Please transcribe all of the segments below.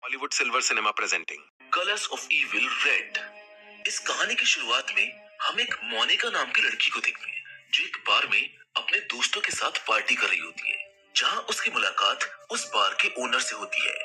Hollywood silver cinema presenting colours of evil red. इस कहानी की शुरुआत में हम एक मोनिका नाम की लड़की को देखते हैं जो एक बार में अपने दोस्तों के साथ पार्टी कर रही होती है, जहां उसकी मुलाकात उस बार के ओनर से होती है।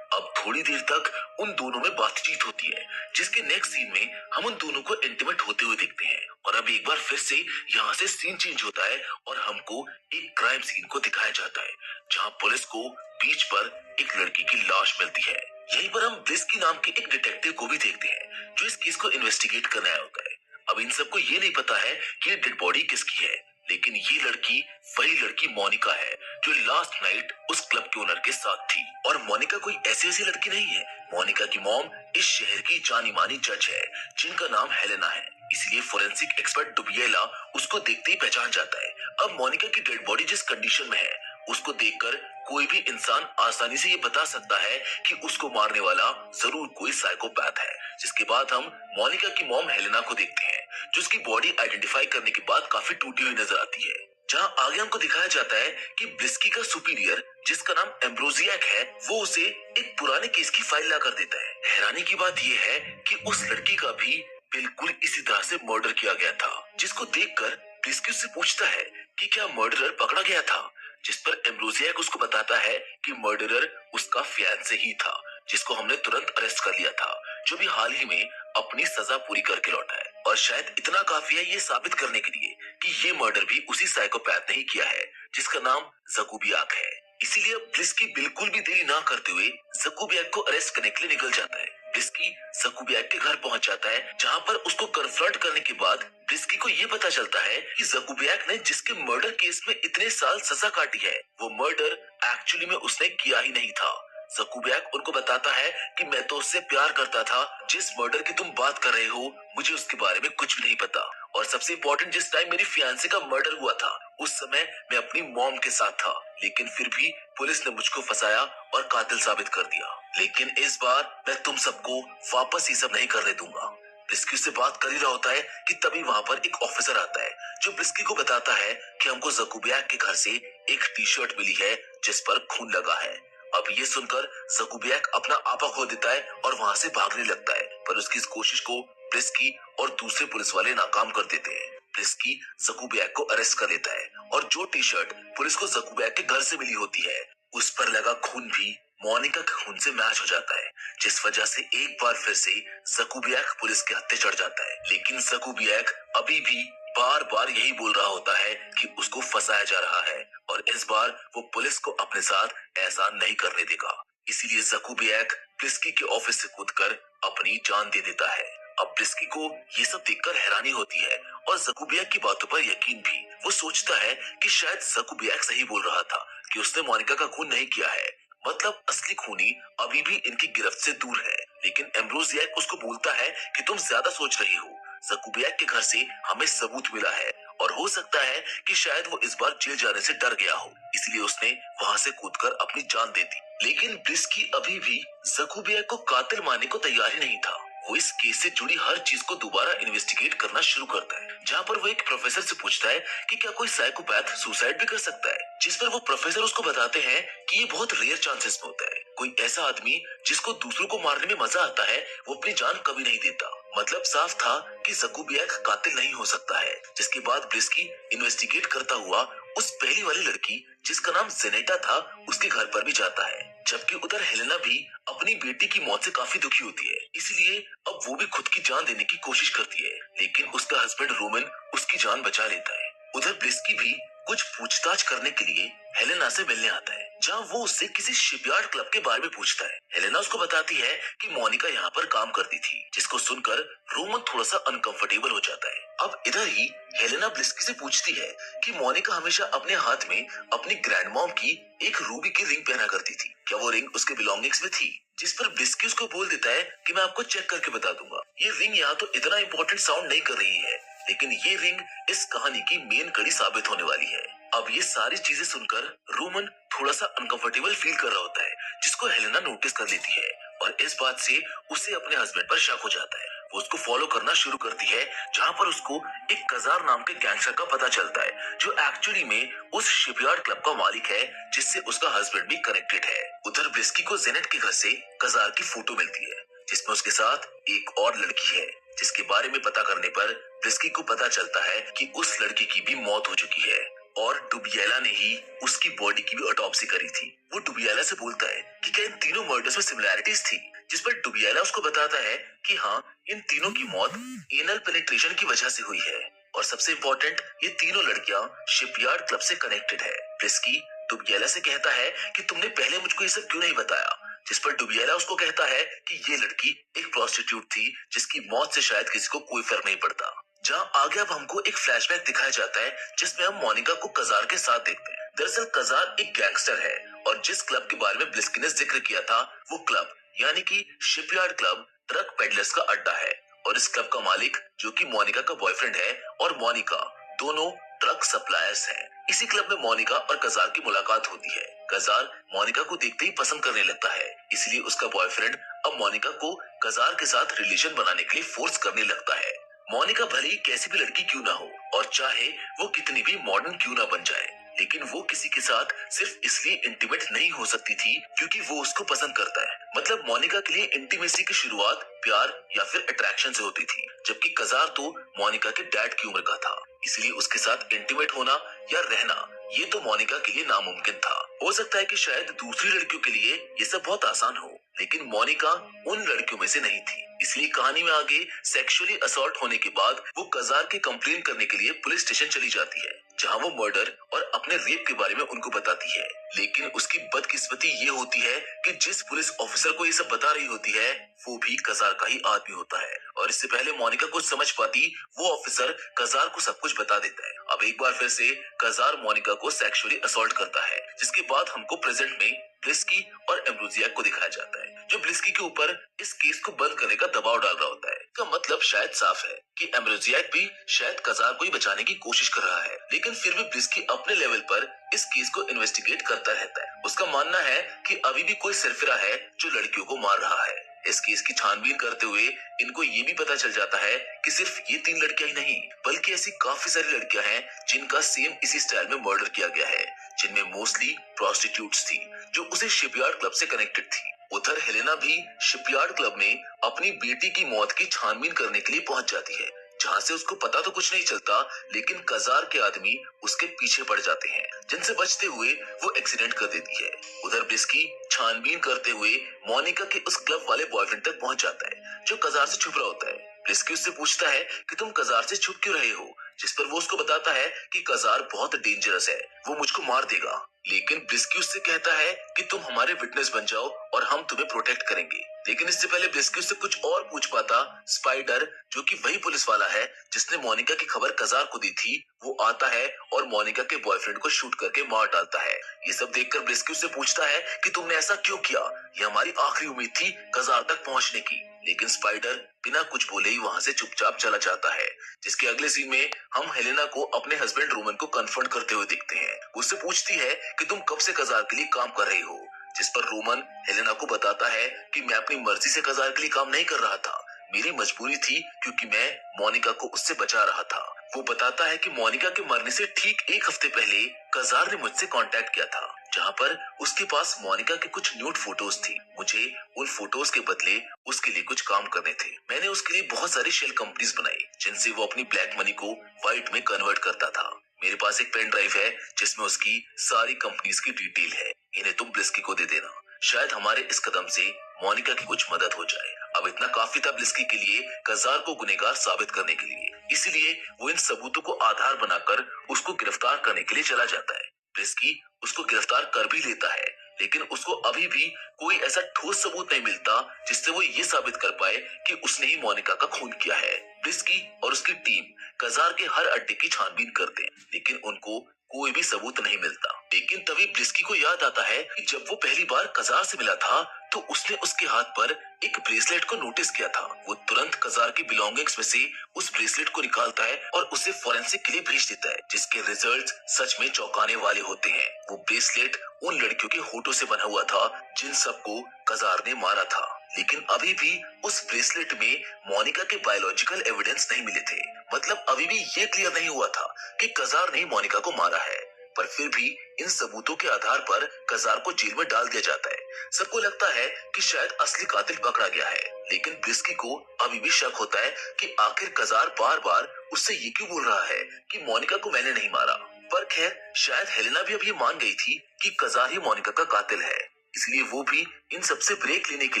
अब थोड़ी देर तक उन दोनों में बातचीत होती है, जिसके नेक्स्ट सीन में हम उन दोनों को इंटीमेट होते हुए देखते हैं। और अब एक बार फिर से यहाँ से सीन चेंज होता है और हमको एक क्राइम सीन को दिखाया जाता है, जहाँ पुलिस को बीच पर एक लड़की की लाश मिलती है। यहीं पर हम ब्लिस्की नाम के एक डिटेक्टिव को भी देखते हैं जो इस केस को इन्वेस्टिगेट करने आया होता है। अब इन सबको ये नहीं पता है कि ये डेड बॉडी किसकी है, लेकिन ये लड़की वही लड़की मोनिका है जो लास्ट नाइट उस क्लब के ओनर के साथ थी। और मोनिका कोई ऐसी ऐसी लड़की नहीं है। मोनिका की मॉम इस शहर की जानी मानी जज है जिनका नाम हेलेना है, इसलिए फोरेंसिक एक्सपर्ट डुबिएला उसको देखते ही पहचान जाता है। अब मोनिका की डेड बॉडी जिस कंडीशन में है उसको देखकर कोई भी इंसान आसानी से ये बता सकता है कि उसको मारने वाला जरूर कोई साइकोपैथ है। जिसके बाद हम मोनिका की मॉम हेलेना को देखते हैं जो उसकी बॉडी आइडेंटिफाई करने के बाद काफी टूटी हुई नजर आती है। जहां आगे हमको दिखाया जाता है कि ब्लिस्की का सुपीरियर जिसका नाम एम्ब्रोजियक है वो उसे एक पुराने केस की फाइल ला कर देता है। हैरानी की बात यह है कि उस लड़की का भी बिल्कुल इसी तरह से मर्डर किया गया था, जिसको देखकर ब्लिस्की उससे पूछता है कि क्या मर्डरर पकड़ा गया था, जिस पर एम्ब्रोजियक उसको बताता है कि मर्डरर उसका फियांसे ही था जिसको हमने तुरंत अरेस्ट कर लिया था, जो भी हाल ही में अपनी सजा पूरी करके लौटा है। और शायद इतना काफी है ये साबित करने के लिए कि ये मर्डर भी उसी साइकोपैथ ने ही किया है जिसका नाम जकूबियाक है। इसीलिए अब ब्लिस्की बिल्कुल भी देरी ना करते हुए जकूबियाक को अरेस्ट करने के लिए निकल जाता है। ब्लिस्की जकूबियाक के घर पहुंच जाता है, जहां पर उसको कन्फ्रंट करने के बाद ब्लिस्की को ये पता चलता है कि जकूबियाक ने जिसके मर्डर केस में इतने साल सजा काटी है वो मर्डर एक्चुअली में उसने किया ही नहीं था। जकूबियाक उनको बताता है कि मैं तो उससे प्यार करता था, जिस मर्डर की तुम बात कर रहे हो मुझे उसके बारे में कुछ भी नहीं पता। और सबसे इम्पोर्टेंट, जिस टाइम मेरी फियांसे का मर्डर हुआ था उस समय मैं अपनी मॉम के साथ था, लेकिन फिर भी पुलिस ने मुझको फंसाया और कातिल साबित कर दिया। लेकिन इस बार मैं तुम सबको वापस ये सब नहीं करने दूंगा। ब्लिस्की से बात कर ही रहा होता है कि तभी वहाँ पर एक ऑफिसर आता है जो ब्लिस्की को बताता है कि हमको जकूबियाक के घर से एक टी शर्ट मिली है जिस पर खून लगा है। अब ये सुनकर जकूबियाक अपना आपा खो देता है और वहाँ से भागने लगता है, पर उसकी इस कोशिश को ब्लिस्की और दूसरे पुलिस वाले नाकाम कर देते हैं। ब्लिस्की जकूबियाक को अरेस्ट कर लेता है और जो टी शर्ट पुलिस को जकूबियाक के घर से मिली होती है उस पर लगा खून भी मोनिका के खून से मैच हो जाता है, जिस वजह से एक बार फिर से जकूबियाक पुलिस के हत्थे चढ़ जाता है। लेकिन जकूबियाक अभी भी बार बार यही बोल रहा होता है कि उसको फंसाया जा रहा है और इस बार वो पुलिस को अपने साथ ऐसा नहीं करने देगा। इसीलिए जकूबियाक ब्लिस्की के ऑफिस से कूदकर अपनी जान दे देता है। अब ब्लिस्की को ये सब देखकर हैरानी होती है और जकूबियाक की बातों पर यकीन भी। वो सोचता है कि शायद जकूबियाक सही बोल रहा था कि उसने मोनिका का खून नहीं किया है, मतलब असली खूनी अभी भी इनकी गिरफ्त से दूर है। लेकिन एम्ब्रोजियक उसको बोलता है कि तुम ज्यादा सोच रही हो, जकूबियाक के घर से हमें सबूत मिला है और हो सकता है कि शायद वो इस बार जेल जाने से डर गया हो, इसलिए उसने वहाँ से कूदकर अपनी जान दे दी। लेकिन ब्लिस्की अभी भी जकूबियाक को कातिल मानने को तैयार ही नहीं था। वो इस केस से जुड़ी हर चीज को दोबारा इन्वेस्टिगेट करना शुरू करता है, जहाँ पर वो एक प्रोफेसर से पूछता है कि क्या कोई साइकोपैथ सुसाइड भी कर सकता है, जिस पर वो प्रोफेसर उसको बताते हैं कि ये बहुत रेयर चांसेस में होता है। कोई ऐसा आदमी जिसको दूसरों को मारने में मजा आता है वो अपनी जान कभी नहीं देता। मतलब साफ था कि जकूबियाक कातिल नहीं हो सकता है। जिसके बाद ब्लिस्की इन्वेस्टिगेट करता हुआ उस पहली वाली लड़की जिसका नाम जेनेटा था उसके घर पर भी जाता है, जबकि उधर हेलेना भी अपनी बेटी की मौत से काफी दुखी होती है, इसलिए अब वो भी खुद की जान देने की कोशिश करती है, लेकिन उसका हस्बैंड रोमन उसकी जान बचा लेता है। उधर ब्लिस्की भी कुछ पूछताछ करने के लिए हेलेना से मिलने आता है, जहाँ वो उससे किसी शिपयार्ड क्लब के बारे में पूछता है। हेलेना उसको बताती है कि मोनिका यहाँ पर काम करती थी, जिसको सुनकर रोमन थोड़ा सा अनकंफर्टेबल हो जाता है। अब इधर ही हेलेना ब्लिस्की से पूछती है कि मोनिका हमेशा अपने हाथ में अपनी ग्रैंड मॉम की एक रूबी की रिंग पहना करती थी, क्या वो रिंग उसके बिलोंगिंग्स में थी? जिस पर ब्लिस्की उसको बोल देता है कि मैं आपको चेक करके बता दूंगा। ये रिंग यहाँ तो इतना इम्पोर्टेंट साउंड नहीं कर रही है, लेकिन ये रिंग इस कहानी की मेन कड़ी साबित होने वाली है। अब ये सारी चीजें सुनकर रोमन थोड़ा सा अनकंफर्टेबल फील कर रहा होता है, जिसको हेलेना नोटिस कर लेती है और इस बात से उसे अपने हस्बैंड पर शक हो जाता है। वो उसको फॉलो करना शुरू करती है, जहाँ पर उसको एक कजार नाम के गैंगस्टर का पता चलता है जो एक्चुअली में उस शिपयार्ड क्लब का मालिक है, जिससे उसका हस्बैंड भी कनेक्टेड है। उधर ब्लिस्की को जेनेट के घर से कजार की फोटो मिलती है, जिसमें उसके साथ एक और लड़की है, जिसके बारे में पता करने पर ब्लिस्की को पता चलता है कि उस लड़की की भी मौत हो चुकी है और डुबिएला ने ही उसकी बॉडी की भी ऑटोप्सी करी थी। वो डुबिएला से बोलता है कि क्या इन तीनों मर्डर्स में सिमिलैरिटीज थी, जिस पर डुबिएला उसको बताता है कि हाँ, इन तीनों की मौत एनल पेनिट्रेशन की वजह से हुई है और सबसे इम्पोर्टेंट, ये तीनों लड़कियां शिपयार्ड क्लब से कनेक्टेड है। ब्लिस्की डुबिएला से कहता है कि तुमने पहले मुझको ये सब क्यों नहीं बताया, जिस पर डुबिएला उसको कहता है कि ये लड़की एक प्रोस्टिट्यूट थी जिसकी मौत से शायद किसी को कोई फर्क नहीं पड़ता। जहाँ आगे अब हमको एक फ्लैशबैक दिखाया जाता है, जिसमें हम मोनिका को कजार के साथ देखते हैं। दरअसल कजार एक गैंगस्टर है और जिस क्लब के बारे में ब्लिस्की ने जिक्र किया था, वो क्लब यानी कि शिपयार्ड क्लब ट्रक पेडलर्स का अड्डा है और इस क्लब का मालिक, जो कि मोनिका का बॉयफ्रेंड है, और मोनिका दोनों ट्रक सप्लायर्स हैं। इसी क्लब में मोनिका और कजार की मुलाकात होती है। कजार मोनिका को देखते ही पसंद करने लगता है, इसलिए उसका बॉयफ्रेंड अब मोनिका को कजार के साथ रिलेशन बनाने के लिए फोर्स करने लगता है। मोनिका भले ही कैसी भी लड़की क्यों ना हो और चाहे वो कितनी भी मॉडर्न क्यों ना बन जाए, लेकिन वो किसी के साथ सिर्फ इसलिए इंटीमेट नहीं हो सकती थी क्योंकि वो उसको पसंद करता है। मतलब मोनिका के लिए इंटीमेसी की शुरुआत प्यार या फिर अट्रैक्शन से होती थी, जबकि कजार तो मोनिका के डैड की उम्र का था, इसलिए उसके साथ इंटीमेट होना या रहना ये तो मोनिका के लिए नामुमकिन था। हो सकता है कि शायद दूसरी लड़कियों के लिए ये सब बहुत आसान हो, लेकिन मोनिका उन लड़कियों में से नहीं थी। इसलिए कहानी में आगे सेक्सुअली असॉल्ट होने के बाद वो कजार के कंप्लेन करने के लिए पुलिस स्टेशन चली जाती है, जहाँ वो मर्डर और अपने रेप के बारे में उनको बताती है। लेकिन उसकी बदकिस्मती ये होती है कि जिस पुलिस ऑफिसर को ये सब बता रही होती है, वो भी कजार का ही आदमी होता है और इससे पहले मोनिका कुछ समझ पाती, वो ऑफिसर कजार को सब कुछ बता देता है। अब एक बार फिर से कजार मोनिका को सेक्सुअली असॉल्ट करता है, जिसके बाद हमको प्रेजेंट में ब्लिस्की और एम्ब्रोजियाक को दिखाया जाता है, जो ब्लिस्की के ऊपर इस केस को बंद करने का दबाव डाल रहा होता है। इसका मतलब शायद साफ है कि एम्ब्रोजियाक भी शायद कजार को ही बचाने की कोशिश कर रहा है, लेकिन फिर भी ब्लिस्की अपने लेवल पर इस केस को इन्वेस्टिगेट करता रहता है। उसका मानना है कि अभी भी कोई सिरफिरा है जो लड़कियों को मार रहा है। इस केस की छानबीन करते हुए इनको ये भी पता चल जाता है कि सिर्फ ये 3 लड़कियां ही नहीं, बल्कि ऐसी काफी सारी लड़कियां हैं जिनका सेम इसी स्टाइल में मर्डर किया गया है, जिनमें मोस्टली प्रोस्टिट्यूट्स थी जो उसे शिपयार्ड क्लब से कनेक्टेड थी। उधर हेलेना भी शिपयार्ड क्लब में अपनी बेटी की मौत की छानबीन करने के लिए पहुंच जाती है, जहाँ से उसको पता तो कुछ नहीं चलता, लेकिन कजार के आदमी उसके पीछे पड़ जाते हैं, जिनसे बचते हुए वो एक्सीडेंट कर देती है। उधर ब्लिस्की छानबीन करते हुए मोनिका के उस क्लब वाले बॉयफ्रेंड तक पहुंच जाता है, जो कजार से छुप रहा होता है। ब्लिस्की उससे पूछता है कि तुम कजार से छुप क्यों रहे हो, जिस पर वो उसको बताता है कि कजार बहुत डेंजरस है, वो मुझको मार देगा। लेकिन ब्लिस्की उससे कहता है कि तुम हमारे विटनेस बन जाओ और हम तुम्हें प्रोटेक्ट करेंगे। लेकिन इससे पहले ब्लिस्की उससे कुछ और पूछ पाता, स्पाइडर, जो कि वही पुलिस वाला है जिसने मोनिका की खबर कजार को दी थी, वो आता है और मोनिका के बॉयफ्रेंड को शूट करके मार डालता है। ये सब देखकर ब्लिस्की उससे पूछता है कि तुमने ऐसा क्यों किया, ये हमारी आखिरी उम्मीद थी कजार तक पहुंचने की। लेकिन स्पाइडर बिना कुछ बोले ही वहां से चुपचाप चला जाता है, जिसके अगले सीन में हम हेलेना को अपने हस्बैंड रोमन को कन्फ्रंट करते हुए देखते हैं। उससे पूछती है कि तुम कब से कजार के लिए काम कर रही हो, जिस पर रोमन हेलेना को बताता है कि मैं अपनी मर्जी से कजार के लिए काम नहीं कर रहा था, मेरी मजबूरी थी क्योंकि मैं मोनिका को उससे बचा रहा था। वो बताता है कि मोनिका के मरने से ठीक 1 हफ्ते पहले कजार ने मुझसे कांटेक्ट किया था, जहाँ पर उसके पास मोनिका के कुछ न्यूड फोटोज थी। मुझे उन फोटोज के बदले उसके लिए कुछ काम करने थे। मैंने उसके लिए बहुत सारी शेल कंपनीज बनाई, जिनसे वो अपनी ब्लैक मनी को व्हाइट में कन्वर्ट करता था। मेरे पास एक पेन ड्राइव है जिसमें उसकी सारी कंपनीज की डिटेल है, इन्हें तुम ब्लिस्की को दे देना, शायद हमारे इस कदम से मोनिका की कुछ मदद हो जाए। अब इतना काफी था ब्लिस्की के लिए कजार को गुनहगार साबित करने के लिए, इसलिए वो इन सबूतों को आधार बनाकर उसको गिरफ्तार करने के लिए चला जाता है। ब्लिस्की उसको गिरफ्तार कर भी लेता है, लेकिन उसको अभी भी कोई ऐसा ठोस सबूत नहीं मिलता जिससे वो ये साबित कर पाए कि उसने ही मोनिका का खून किया है। ब्लिस्की और उसकी टीम कजार के हर अड्डे की छानबीन करते हैं, लेकिन उनको कोई भी सबूत नहीं मिलता। लेकिन तभी ब्लिस्की को याद आता है कि जब वो पहली बार कजार से मिला था तो उसने उसके हाथ पर एक ब्रेसलेट को नोटिस किया था। वो तुरंत कजार की बिलोंगिंग्स में से उस ब्रेसलेट को निकालता है और उसे फोरेंसिक के लिए भेज देता है, जिसके रिजल्ट्स सच में चौंकाने वाले होते हैं। वो ब्रेसलेट उन लड़कियों के होठों से बना हुआ था जिन सबको कजार ने मारा था। लेकिन अभी भी उस ब्रेसलेट में मोनिका के बायोलॉजिकल एविडेंस नहीं मिले थे। मतलब अभी भी ये क्लियर नहीं हुआ था कि कजार ने मोनिका को मारा है। पर फिर भी इन सबूतों के आधार पर कजार को जेल में डाल दिया जाता है। सबको लगता है कि शायद असली कातिल पकड़ा गया है, लेकिन ब्रिस्की को अभी भी शक होता है कि आखिर कजार बार बार उससे ये क्यों बोल रहा है कि मोनिका को मैंने नहीं मारा। पर खैर, शायद हेलेना भी अब ये मान गई थी कि कजार ही मोनिका का कातिल है, इसलिए वो भी इन सबसे ब्रेक लेने के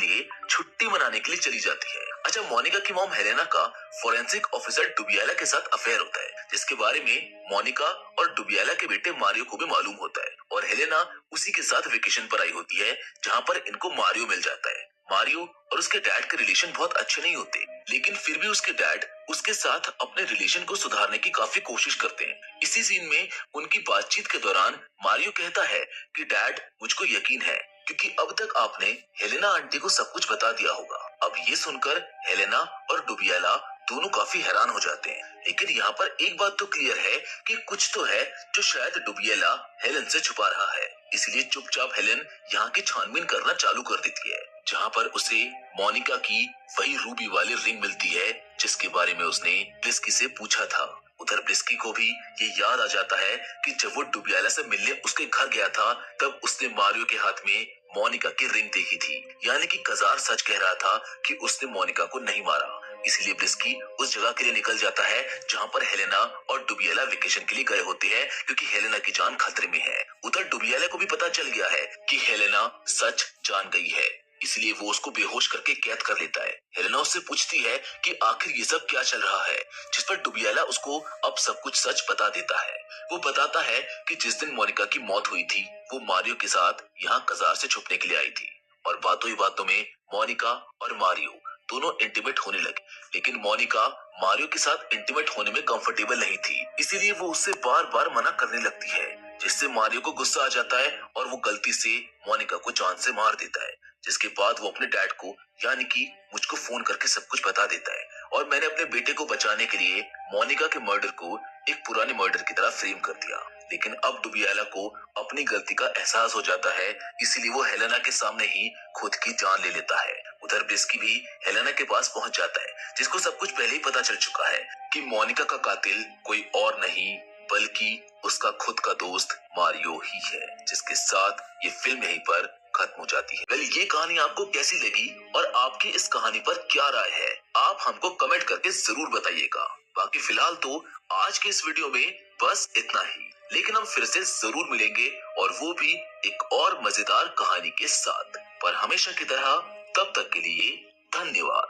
लिए छुट्टी मनाने के लिए चली जाती है। अच्छा, मोनिका की मॉम हेलेना का फोरेंसिक ऑफिसर डुबियाला के साथ अफेयर होता है, जिसके बारे में मोनिका और डुबियाला के बेटे मारियो को भी मालूम होता है। और हेलेना उसी के साथ वेकेशन पर आई होती है, जहाँ पर इनको मारियो मिल जाता है। मारियो और उसके डैड के रिलेशन बहुत अच्छे नहीं होते, लेकिन फिर भी उसके डैड उसके साथ अपने रिलेशन को सुधारने की काफी कोशिश करते हैं। इसी सीन में उनकी बातचीत के दौरान मारियो कहता है कि डैड, मुझको यकीन है क्योंकि अब तक आपने हेलेना आंटी को सब कुछ बता दिया होगा। अब ये सुनकर हेलेना और डुबियाला दोनों काफी हैरान हो जाते हैं, लेकिन यहाँ पर एक बात तो क्लियर है कि कुछ तो है जो शायद डुबियाला हेलेन से छुपा रहा है। इसलिए चुपचाप हेलेन यहाँ की छानबीन करना चालू कर देती है, जहाँ पर उसे मोनिका की वही रूबी वाली रिंग मिलती है जिसके बारे में उसने ब्लिस्की से पूछा था। उधर ब्लिस्की को भी ये याद आ जाता है कि जब वो डुबियाला से मिलने उसके घर गया था, तब उसने मारियो के हाथ में मोनिका की रिंग देखी थी। यानी कि कजार सच कह रहा था कि उसने मोनिका को नहीं मारा। इसलिए ब्लिस्की उस जगह के लिए निकल जाता है जहाँ पर हेलेना और डुबियाला वेकेशन के लिए गए होते हैं, क्योंकि हेलेना की जान खतरे में है। उधर डुबियाला को भी पता चल गया है कि हेलेना सच जान गई है, इसलिए वो उसको बेहोश करके कैद कर लेता है। हेलेना उससे पूछती है कि आखिर ये सब क्या चल रहा है, जिस पर डुबियाला उसको अब सब कुछ सच बता देता है। वो बताता है कि जिस दिन मोनिका की मौत हुई थी, वो मारियो के साथ यहाँ कजार से छुपने के लिए आई थी, और बातों ही बातों में मोनिका और मारियो दोनों इंटीमेट होने लगे। लेकिन मोनिका मारियो के साथ इंटीमेट होने में कंफर्टेबल नहीं थी, इसीलिए वो उससे बार बार मना करने लगती है, जिससे मारियो को गुस्सा आ जाता है और वो गलती से मोनिका को जान से मार देता है। जिसके बाद वो अपने डैड को यानी कि मुझको फोन करके सब कुछ बता देता है, और मैंने अपने बेटे को बचाने के लिए मोनिका के मर्डर को एक पुराने मर्डर की तरह फ्रेम कर दिया। लेकिन अब डुबियाला को अपनी गलती का एहसास हो जाता है, इसीलिए वो हेलेना के सामने ही खुद की जान ले लेता है। उधर ब्रिस्की भी हेलेना के पास पहुंच जाता है, जिसको सब कुछ पहले ही पता चल चुका है कि मोनिका का कातिल कोई और नहीं बल्कि उसका खुद का दोस्त मारियो ही है। जिसके साथ ये फिल्म यहीं पर खत्म हो जाती है। ये कहानी आपको कैसी लगी और आपकी इस कहानी पर क्या राय है, आप हमको कमेंट करके जरूर बताइएगा। बाकी फिलहाल तो आज के इस वीडियो में बस इतना ही, लेकिन हम फिर से जरूर मिलेंगे, और वो भी एक और मजेदार कहानी के साथ। पर हमेशा की तरह तब तक के लिए धन्यवाद।